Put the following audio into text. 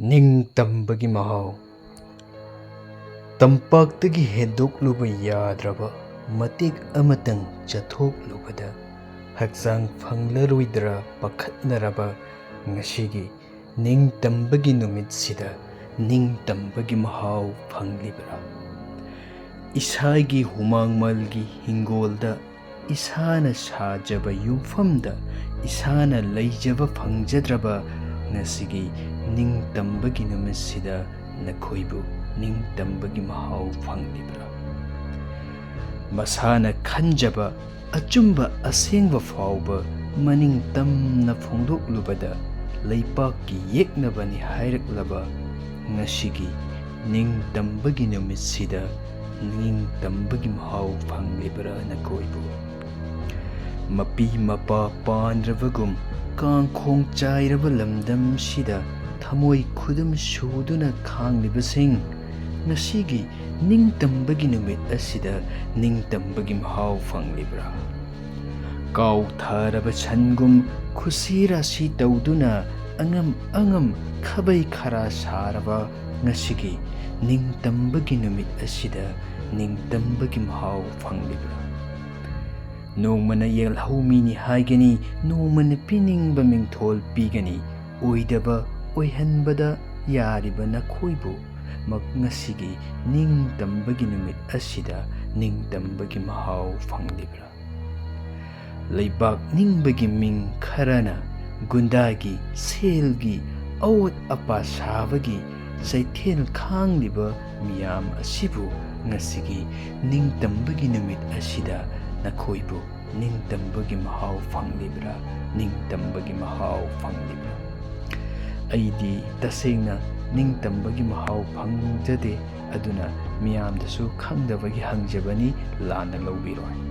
ꯅꯤꯡꯇꯝꯕꯒꯤ ꯃꯍꯥꯎ ꯇꯝꯄꯥꯛꯇꯒꯤ ꯍꯦꯟꯗꯣꯛꯂꯨꯕ ꯌꯥꯗ꯭ꯔꯕ ꯃꯇꯦꯛ ꯑꯃꯇꯪ ꯆꯠꯊꯣꯛꯂꯨꯕꯗ ꯍꯛꯆꯥꯡ ꯐꯪꯂꯔꯣꯏꯗ꯭ꯔꯥ ꯄꯥꯈꯠꯅꯔꯕ ꯉꯁꯤꯒꯤ ꯅꯤꯡꯇꯝꯕꯒꯤ ꯅꯨꯃꯤꯠꯁꯤꯗ ꯅꯤꯡꯇꯝꯕꯒꯤ ꯃꯍꯥꯎ ꯐꯪꯂꯤꯕ꯭ꯔꯥ? ꯏꯁꯥꯒꯤ ꯍꯨꯃꯥꯡꯃꯜꯒꯤ ꯍꯤꯡꯒꯣꯜꯗ ꯏꯁꯥꯅ ꯁꯥꯖꯕ ꯌꯨꯝꯐꯝꯗ ꯏꯁꯥꯅ ꯂꯩꯖꯕ ꯐꯪꯖꯗ꯭ꯔꯕ ꯉꯁꯤꯒꯤ ꯅꯤꯡꯇꯝꯕꯒꯤ ꯅꯨꯃꯤꯠꯁꯤꯗ ꯅꯈꯣꯏꯕꯨ ꯅꯤꯡꯇꯝꯕꯒꯤ ꯃꯍꯥꯎ ꯐꯪꯂꯤꯕ꯭ꯔꯥ? ꯃꯁꯥꯅ ꯈꯟꯖꯕ ꯑꯆꯨꯝꯕ ꯑꯁꯦꯡꯕ ꯐꯥꯎꯕ ꯃꯅꯤꯡ ꯇꯝꯅ ꯐꯣꯡꯗꯣꯛꯂꯨꯕꯗ ꯂꯩꯄꯥꯛꯀꯤ ꯌꯦꯛꯅꯕꯅꯤ ꯍꯥꯏꯔꯛꯂꯕ ꯉꯁꯤꯒꯤ ꯅꯤꯡꯇꯝꯕꯒꯤ ꯅꯨꯃꯤꯠꯁꯤꯗ ꯅꯤꯡꯇꯝꯕꯒꯤ ꯃꯍꯥꯎ ꯐꯪꯂꯤꯕ꯭ꯔꯥ ꯅꯈꯣꯏꯕꯨ? ꯃꯄꯤ ꯃꯄꯥ ꯄꯥꯟꯗ꯭ꯔꯕꯒꯨꯝ ꯀꯥꯡꯈꯣꯡ ꯆꯥꯏꯔꯕ ꯂꯝꯗꯝꯁꯤꯗ ꯊꯃꯣꯏ ꯈꯨꯗꯨꯝ ꯁꯨꯗꯨꯅ ꯈꯥꯡꯂꯤꯕꯁꯤꯡ ꯉꯁꯤꯒꯤ ꯅꯤꯡꯇꯝꯕꯒꯤ ꯅꯨꯃꯤꯠ ꯑꯁꯤꯗ ꯅꯤꯡꯇꯝꯕꯒꯤ ꯃꯍꯥꯎ ꯐꯪꯂꯤꯕ꯭ꯔꯥ? ꯀꯥꯎꯊꯔꯕ ꯁꯟꯒꯨꯝ ꯈꯨꯁꯤ ꯔꯥꯁꯤ ꯇꯧꯗꯨꯅ ꯑꯉꯝ ꯑꯉꯝ ꯈꯥꯕꯩ ꯈꯔꯥ ꯁꯥꯔꯕ ꯉꯁꯤꯒꯤ ꯅꯤꯡꯇꯝꯕꯒꯤ ꯅꯨꯃꯤꯠ ꯑꯁꯤꯗ ꯅꯤꯡꯇꯝꯕꯒꯤ ꯃꯍꯥꯎ ꯐꯪꯂꯤꯕ꯭ꯔꯥ? ꯅꯣꯡꯃꯅ ꯌꯦꯜꯍꯧꯃꯤꯅꯤ ꯍꯥꯏꯒꯅꯤ, ꯅꯣꯡꯃꯅ ꯄꯤꯅꯤꯡꯕ ꯃꯤꯡꯊꯣꯜ ꯄꯤꯒꯅꯤ, ꯑꯣꯏꯗꯕ ꯑꯣꯏꯍꯟꯕꯗ ꯌꯥꯔꯤꯕ ꯅꯈꯣꯏꯕꯨ ꯉꯁꯤꯒꯤ ꯅꯤꯡꯇꯝꯕꯒꯤ ꯅꯨꯃꯤꯠ ꯑꯁꯤꯗ ꯅꯤꯡꯇꯝꯕꯒꯤ ꯃꯍꯥꯎ ꯐꯪꯂꯤꯕ꯭ꯔꯥ? ꯂꯩꯕꯥꯛ ꯅꯤꯡꯕꯒꯤ ꯃꯤꯡ ꯈꯔꯅ ꯒꯨꯟꯗꯥꯒꯤ ꯁꯦꯜꯒꯤ ꯑꯋꯣꯠ ꯑꯄꯥ ꯁꯥꯕꯒꯤ ꯆꯩꯊꯦꯜ ꯈꯥꯡꯂꯤꯕ ꯃꯤꯌꯥꯝ ꯑꯁꯤꯕꯨ ꯉꯁꯤꯒꯤ ꯅꯤꯡꯇꯝꯕꯒꯤ ꯅꯨꯃꯤꯠ ꯑꯁꯤꯗ ꯅꯈꯣꯏꯕꯨ ꯅꯤꯡꯇꯝꯕꯒꯤ ꯃꯍꯥꯎ ꯐꯪꯂꯤꯕ꯭ꯔꯥ? ꯅꯤꯡꯇꯝꯕꯒꯤ ꯃꯍꯥꯎ ꯐꯪꯂꯤꯕ꯭ꯔꯥ? ꯑꯩꯗꯤ ꯇꯁꯦꯡꯅ ꯅꯤꯡꯇꯝꯕꯒꯤ ꯃꯍꯥꯎ ꯐꯪꯖꯗꯦ, ꯑꯗꯨꯅ ꯃꯤꯌꯥꯝꯗꯁꯨ ꯈꯪꯗꯕꯒꯤ ꯍꯪꯖꯕꯅꯤ, ꯂꯥꯟꯅ ꯂꯧꯕꯤꯔꯣꯏ꯫